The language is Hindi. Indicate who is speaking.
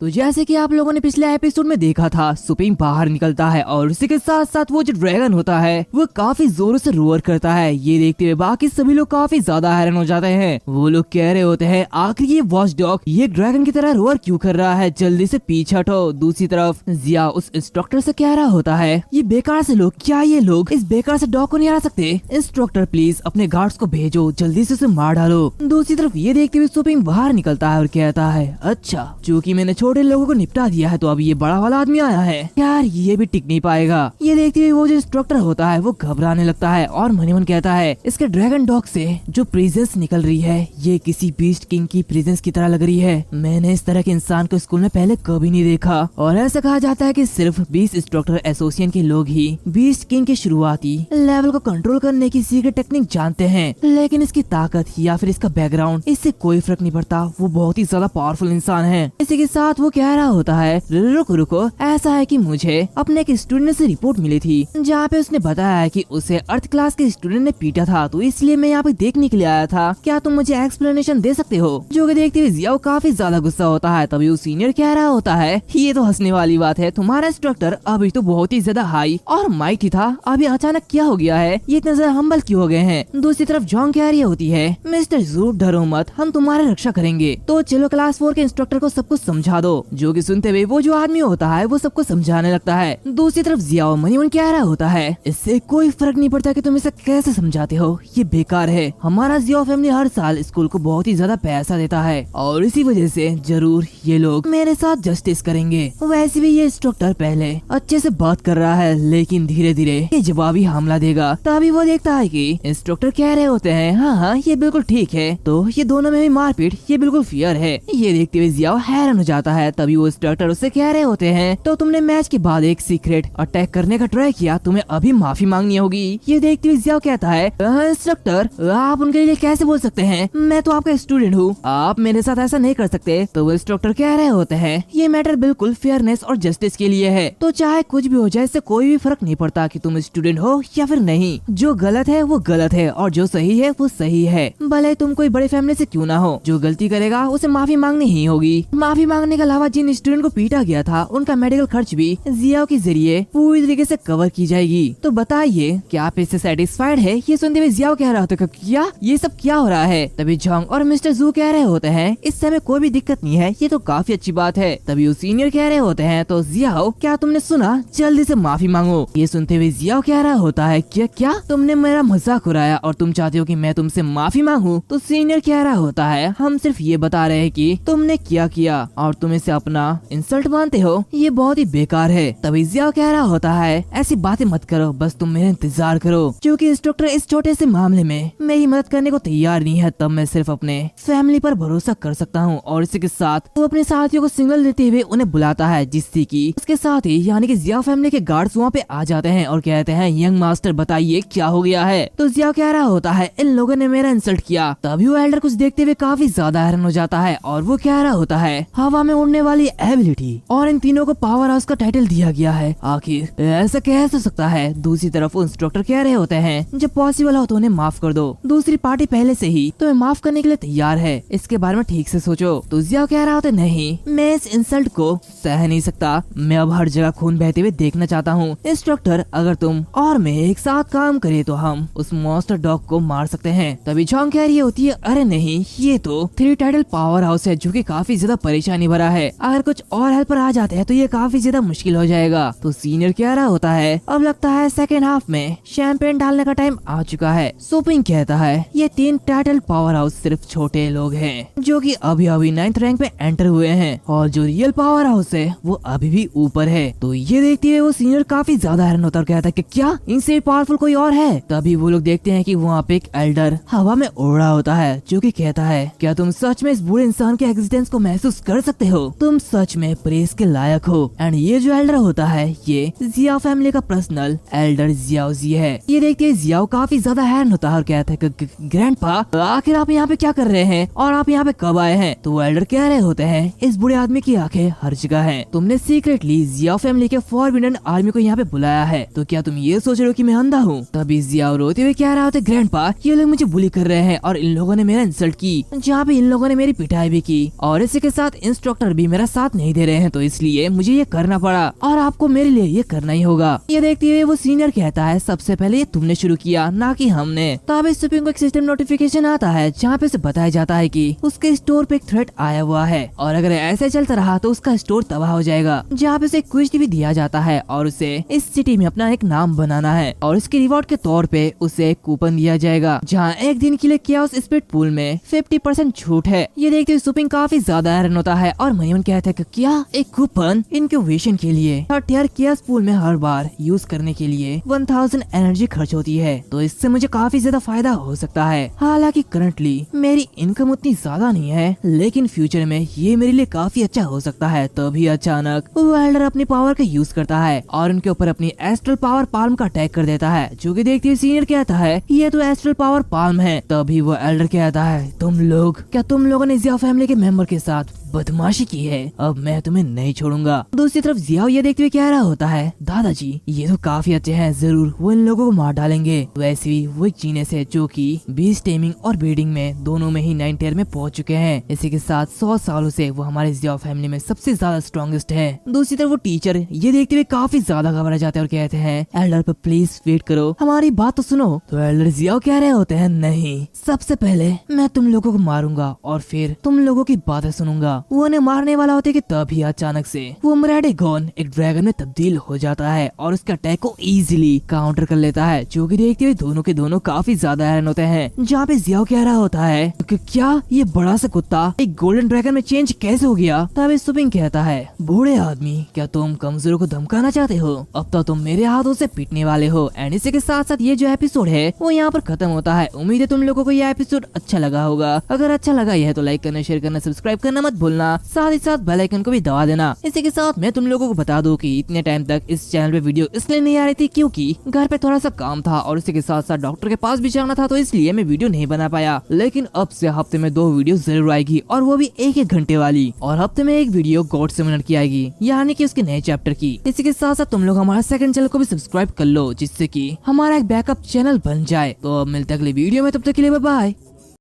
Speaker 1: तो जैसे कि आप लोगों ने पिछले एपिसोड में देखा था, सुप्रीम बाहर निकलता है और उसी के साथ साथ वो जो ड्रैगन होता है वो काफी जोरों से रोअर करता है। ये देखते हुए बाकी सभी लोग काफी ज्यादा हैरान हो जाते हैं। वो लोग कह रहे होते हैं आखिर ये वॉच डॉग ये ड्रैगन की तरह रोअर क्यों कर रहा है, जल्दी से पीछे हटो। दूसरी तरफ जिया उस इंस्ट्रक्टर से कह रहा होता है ये बेकार से लोग, क्या ये लोग इस बेकार से डॉग को नहीं हरा सकते? इंस्ट्रक्टर प्लीज अपने गार्ड्स को भेजो, जल्दी से उसे मार डालो। दूसरी तरफ ये देखते हुए सुप्रीम बाहर निकलता है और कहता है अच्छा, चूंकि मैंने छोटे लोगों को निपटा दिया है तो अब ये बड़ा वाला आदमी आया है, यार ये भी टिक नहीं पाएगा। ये देखते हुए वो जो इंस्ट्रक्टर होता है वो घबराने लगता है और मन ही मन कहता है इसके ड्रैगन डॉग से जो प्रेजेंस निकल रही है ये किसी बीस्ट किंग की प्रेजेंस की तरह लग रही है। मैंने इस तरह के इंसान को स्कूल में पहले कभी नहीं देखा और ऐसा कहा जाता है कि सिर्फ 20 इंस्ट्रक्टर एसोसिएशन के लोग ही बीस्ट किंग के शुरुआती लेवल को कंट्रोल करने की सीक्रेट टेक्निक जानते हैं, लेकिन इसकी ताकत या फिर इसका बैकग्राउंड इससे कोई फर्क नहीं पड़ता। वो बहुत ही ज्यादा पावरफुल इंसान है। इसी के साथ वो कह रहा होता है रुको रुको, ऐसा है कि मुझे अपने एक स्टूडेंट से रिपोर्ट मिली थी जहाँ पे उसने बताया है कि उसे अर्थ क्लास के स्टूडेंट ने पीटा था, तो इसलिए मैं यहाँ पे देखने के लिए आया था। क्या तुम मुझे एक्सप्लेनेशन दे सकते हो? जो कि देखते हुए जियाओ काफी ज्यादा गुस्सा होता है। तभी वो सीनियर कह रहा होता है ये तो हंसने वाली बात है, तुम्हारा इंस्ट्रक्टर अभी तो बहुत ही ज्यादा हाई और माइटी था, अभी अचानक क्या हो गया है, ये इतने ज्यादा हम्बल क्यों हो गए हैं? दूसरी तरफ जॉन कह रही होती है मिस्टर जू डरो मत, हम तुम्हारी रक्षा करेंगे, तो चलो क्लास 4 के इंस्ट्रक्टर को सब कुछ समझा दो। जो कि सुनते हुए वो जो आदमी होता है वो सबको समझाने लगता है। दूसरी तरफ जियाओ मनी मन कह रहा होता है इससे कोई फर्क नहीं पड़ता कि तुम इसे कैसे समझाते हो, ये बेकार है। हमारा जियाओ फैमिली हर साल स्कूल को बहुत ही ज्यादा पैसा देता है और इसी वजह से जरूर ये लोग मेरे साथ जस्टिस करेंगे। वैसे भी ये इंस्ट्रक्टर पहले अच्छे से बात कर रहा है लेकिन धीरे धीरे ये जवाबी हमला देगा। तभी वो देखता है कि इंस्ट्रक्टर कह रहे होते हैं हाँ ये बिल्कुल ठीक है, तो ये दोनों में भी मारपीट ये बिल्कुल फेयर है। ये देखते हुए जियाओ हैरान हो जाता है। तभी वो इंस्ट्रक्टर उससे कह रहे होते हैं तो तुमने मैच के बाद एक सीक्रेट अटैक करने का ट्राई किया, तुम्हें अभी माफी मांगनी होगी। ये देखते हुए जियाओ कहता है इंस्ट्रक्टर आप उनके लिए कैसे बोल सकते हैं, मैं तो आपका स्टूडेंट हूँ, आप मेरे साथ ऐसा नहीं कर सकते। तो वो इंस्ट्रक्टर कह रहे होते हैं ये मैटर बिल्कुल फेयरनेस और जस्टिस के लिए है, तो चाहे कुछ भी हो जाए इससे कोई भी फर्क नहीं पड़ता कि तुम स्टूडेंट हो या फिर नहीं। जो गलत है वो गलत है और जो सही है वो सही है, भले तुम कोई बड़े फैमिली से क्यों ना हो। जो गलती करेगा उसे माफी मांगनी ही होगी। माफी मांगने के अलावा जिन स्टूडेंट को पीटा गया था उनका मेडिकल खर्च भी जियाओ के जरिए पूरी तरीके से कवर की जाएगी। तो बताइए क्या आप इससे सेटिस्फाइड है? ये सुनते हुए जियाओ कह रहा होता है क्या ये सब क्या हो रहा है? तभी जोंग और मिस्टर जू कह रहे होते हैं इस समय कोई भी दिक्कत नहीं है, ये तो काफी अच्छी बात है। तभी वो सीनियर कह रहे होते हैं तो जियाओ क्या तुमने सुना, जल्दी से माफी मांगो। ये सुनते हुए जियाओ कह रहा होता है क्या क्या तुमने मेरा मजाक उड़ाया और तुम चाहते हो कि मैं तुमसे माफी मांगू? तो सीनियर कह रहा होता है हम सिर्फ ये बता रहे हैं कि तुमने क्या किया और तुम इसे अपना इंसल्ट मानते हो, ये बहुत ही बेकार है। तभी जियाओ कह रहा होता है ऐसी बातें मत करो, बस तुम मेरा इंतजार करो। क्योंकि इंस्ट्रक्टर इस छोटे से मामले में मेरी मदद करने को तैयार नहीं है, तब मैं सिर्फ अपने फैमिली पर भरोसा कर सकता हूँ। और इसी के साथ वो अपने साथियों को सिग्नल देते हुए उन्हें बुलाता है, जिससे कि उसके साथ ही यानी कि जिया फैमिली के गार्ड्स वहाँ पे आ जाते हैं और कहते हैं यंग मास्टर बताइए क्या हो गया है? तो जिया कह रहा होता है इन लोगों ने मेरा इंसल्ट किया। तभी वो एल्डर कुछ देखते हुए काफी ज्यादा हैरान हो जाता है और वो कह रहा होता है हवा में उड़ने वाली एबिलिटी और इन तीनों को पावर हाउस का टाइटल दिया गया है, आखिर ऐसा कैसे हो सकता है? दूसरी तरफ वो इंस्ट्रक्टर कह रहे होते हैं जब पॉसिबल हो तो उन्हें माफ कर दो, दूसरी पार्टी पहले से ही तुम्हें माफ करने के लिए तैयार है, इसके बारे में ठीक से सोचो। तो जिया कह रहा होता नहीं मैं इस इंसल्ट को सह नहीं सकता, मैं अब हर जगह खून बहते हुए देखना चाहता हूँ। इंस्ट्रक्टर अगर तुम और मैं एक साथ काम करे तो हम उस मॉन्स्टर डॉग को मार सकते हैं। तभी जोंग कह रही होती है अरे नहीं ये तो 3 टाइटल पावर हाउस है जो कि काफी ज्यादा परेशानी भरा है, अगर कुछ और हेल्पर आ जाते हैं तो ये काफी ज्यादा मुश्किल हो जाएगा। तो सीनियर कह रहा होता है अब लगता है सेकेंड हाफ में शैंपेन डालने का टाइम आ चुका है। सुप्रीम कहता है ये 3 टाइटल पावर हाउस सिर्फ छोटे लोग हैं जो कि अभी अभी 9th रैंक में एंटर हुए हैं और जो रियल पावर हाउस है वो अभी भी ऊपर है। तो ये देखते हुए वो सीनियर काफी ज्यादा हैरान होता है और कहता है कि क्या इनसे पावरफुल कोई और है? तभी वो लोग देखते हैं कि वहाँ पे एक एल्डर हवा में उड़ रहा होता है जो कि कहता है क्या तुम सच में इस बूढ़े इंसान के एग्जिस्टेंस को महसूस कर सकते हो? तुम सच में प्रेस के लायक हो। एंड ये जो एल्डर होता है ये जिया फैमिली का पर्सनल एल्डर जियाओ जी है। ये देखते ही जियाओ काफी ज्यादा हैरान होता है और कहता है कि ग्रैंडपा आखिर आप यहाँ पे क्या कर रहे हैं और आप यहाँ पे कब आए हैं? तो वो एल्डर कह रहे होते हैं इस बूढ़े आदमी की आंखें हर जगह हैं, तुमने सीक्रेटली जियाओ फैमिली के फॉरबिडन आर्मी को यहाँ पे बुलाया है, तो क्या तुम ये सोच रहे हो कि मैं अंधा हूँ? तभी जियाओ रोते हुए कह रहा होता है ग्रैंडपा ये लोग मुझे बुली कर रहे हैं और इन लोगों ने मेरा इंसल्ट की, जहाँ पे इन लोगों ने मेरी पिटाई भी की। और इसी के साथ इंस्ट्रक्टर डॉक्टर भी मेरा साथ नहीं दे रहे हैं, तो इसलिए मुझे ये करना पड़ा और आपको मेरे लिए ये करना ही होगा। ये देखते हुए वो सीनियर कहता है सबसे पहले ये तुमने शुरू किया, ना कि हमने। तभी सुप्रीम को एक सिस्टम नोटिफिकेशन आता है जहाँ पे उसे बताया जाता है कि उसके स्टोर पे एक थ्रेट आया हुआ है और अगर ऐसे चलता रहा तो उसका स्टोर तबाह हो जाएगा। जहाँ पे उसे क्विज भी दिया जाता है और उसे इस सिटी में अपना एक नाम बनाना है और इसके रिवॉर्ड के तौर पे उसे कूपन दिया जाएगा जहाँ एक दिन के लिए कियाओस स्पीड पूल में 50% छूट है। ये देखते हुए सुपिंग काफी ज्यादा हैरान होता है और मयून कहते हैं कि क्या एक कूपन इनक्यूबेशन के लिए। बट यार कियास पूल में हर बार यूज करने के लिए 1000 एनर्जी खर्च होती है, तो इससे मुझे काफी ज्यादा फायदा हो सकता है। हालांकि करंटली मेरी इनकम उतनी ज्यादा नहीं है, लेकिन फ्यूचर में ये मेरे लिए काफी अच्छा हो सकता है। तभी अचानक वो एल्डर अपनी पावर का यूज करता है और उनके ऊपर अपनी एस्ट्रल पावर पाल्म का अटैक कर देता है, जो कि देखते हुए सीनियर कहता है ये तो एस्ट्रल पावर पाल्म है। तभी वो एल्डर कहता है क्या तुम लोगों ने जिया फैमिली के मेंबर के साथ बदमाशी की है, अब मैं तुम्हें नहीं छोड़ूंगा। दूसरी तरफ जियाओ ये देखते हुए कह रहा होता है दादाजी ये तो काफी अच्छे हैं, जरूर वो इन लोगों को मार डालेंगे। वैसे भी वो एक जीनियस है जो कि बीस्ट टेमिंग और ब्रीडिंग में दोनों में ही 9 टियर में पहुंच चुके हैं। इसी के साथ 100 सालों से वो हमारे जियाओ फैमिली में सबसे ज्यादा स्ट्रॉन्गेस्ट है। दूसरी तरफ वो टीचर ये देखते हुए काफी ज्यादा घबरा जाते हैं और कहते हैं एल्डर पर प्लीज वेट करो, हमारी बात तो सुनो। तो एल्डर जियाओ कह रहे होते हैं नहीं, सबसे पहले मैं तुम लोगों को मारूंगा और फिर तुम लोगों की बातें सुनूंगा। वो उन्हें मारने वाला होते कि तभी अचानक से वो मराडेगॉन एक ड्रैगन में तब्दील हो जाता है और उसके अटैक को इजीली काउंटर कर लेता है, जो कि देखते हुए दोनों के दोनों काफी ज्यादा हैरान होते हैं। जहाँ पे जियाओ कह रहा होता है कि क्या ये बड़ा सा कुत्ता एक गोल्डन ड्रैगन में चेंज कैसे हो गया। तभी सुपिंग कहता है बूढ़े आदमी क्या तुम कमजोरों को धमकाना चाहते हो, अब तो तुम मेरे हाथों से पीटने वाले हो। एंड इसी के साथ साथ ये जो एपिसोड है वो यहाँ पर खत्म होता है। उम्मीद है तुम लोगों को ये एपिसोड अच्छा लगा होगा। अगर अच्छा लगा यह तो लाइक करना, शेयर करना, सब्सक्राइब करना मत भूलना, साथ ही साथ बेल आइकन को भी दबा देना। इसी के साथ मैं तुम लोगों को बता दूं कि इतने टाइम तक इस चैनल पे वीडियो इसलिए नहीं आ रही थी क्योंकि घर पे थोड़ा सा काम था और इसी के साथ साथ डॉक्टर के पास भी जाना था, तो इसलिए मैं वीडियो नहीं बना पाया। लेकिन अब से हफ्ते में 2 वीडियो जरूर आएगी और वो भी 1-1 घंटे वाली, और हफ्ते में 1 वीडियो गॉड सेमिनार की आएगी, यानी कि उसके नए चैप्टर की। इसी के साथ साथ तुम लोग हमारा सेकंड चैनल को भी सब्सक्राइब कर लो, जिससे कि हमारा एक बैकअप चैनल बन जाए। तो अब मिलते अगले वीडियो में, तब तक के लिए बाय बाय।